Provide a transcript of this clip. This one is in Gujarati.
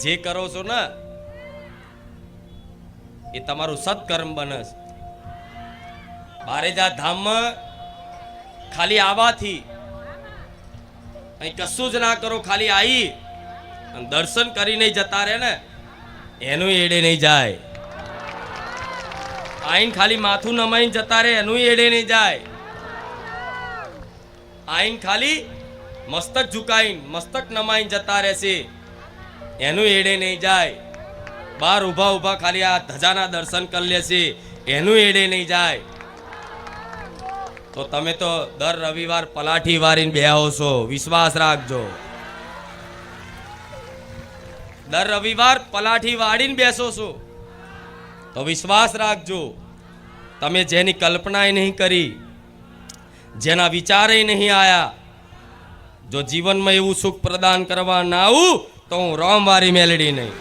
જે કરો છો ને એ તમારું સત્કર્મ બને છે. બારેજા ધામમાં ખાલી આવાથી અહીં કશું જ ના કરો, ખાલી આવી અને દર્શન કરીને જતા રહે ને એનું એડે નહીં જાય. આઈન ખાલી માથું નમાઈને જતા રહે એનું એડે નહીં જાય. આઈન ખાલી મસ્તક ઝુકાઈને મસ્તક નમાઈને જતા રહેશે એનું એડે નહીં જાય. બાર ઊભા ઊભા ખાલી આ ધજાના દર્શન કરી લેશે એનું એડે નહીં જાય. તો તમે તો દર રવિવાર પલાઠી વારીને બેહો છો, વિશ્વાસ રાખજો. દર રવિવાર પલાઠી વાળીને બેસો છો તો વિશ્વાસ રાખજો. તમે જેની કલ્પનાએ નહીં કરી, જેના વિચારે નહીં આયા, જો જીવનમાં એવું સુખ પ્રદાન કરવા ના આવું તો હું રામવારી મેલડી નહીં.